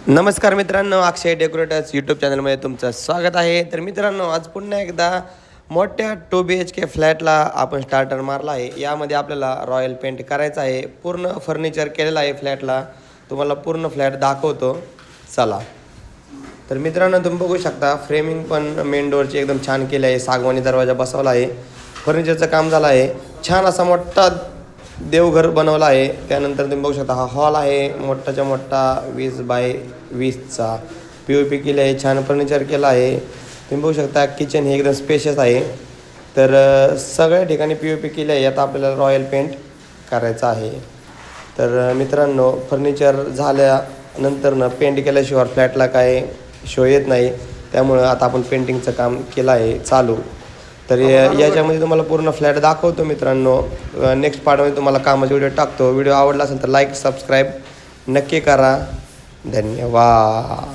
नमस्कार मित्रांनो, अक्षय decorators YouTube चॅनलमध्ये तुमचं स्वागत आहे. तर मित्रांनो, आज पुन्हा एकदा मोठ्या 2 BHK फ्लॅटला आपण स्टार्टर मारला आहे. यामध्ये आपल्याला रॉयल पेंट करायचं आहे. पूर्ण फर्निचर केलेलं आहे फ्लॅटला. तुम्हाला पूर्ण फ्लॅट दाखवतो, चला. तर मित्रांनो, तुम्ही बघू शकता फ्रेमिंग पण मेन डोअरची एकदम छान केली आहे. सागवानी दरवाजा बसवला आहे. फर्निचरचं काम झालं आहे. छान असा मोठा देवघर बनवला आहे. त्यानंतर तुम्ही बघू शकता हा हॉल आहे मोठाच्या मोठा 20x20चा. POP केली आहे. छान फर्निचर केलं आहे. तुम्ही बघू शकता किचन हे एकदम स्पेशियस आहे. तर सगळ्या ठिकाणी POP केली आहे. आता आपल्याला रॉयल पेंट करायचं आहे. तर मित्रांनो, फर्निचर झाल्यानंतर पेंट केल्याशिवाय फ्लॅटला काय शो येत नाही. त्यामुळं आता आपण पेंटिंगचं काम केलं आहे चालू. तर याच्यामध्ये तुम्हाला पूर्ण फ्लॅट दाखवतो मित्रांनो. नेक्स्ट पार्टमध्ये तुम्हाला कामाचे व्हिडिओ टाकतो. व्हिडिओ आवडला असेल तर लाईक सबस्क्राईब नक्की करा. धन्यवाद.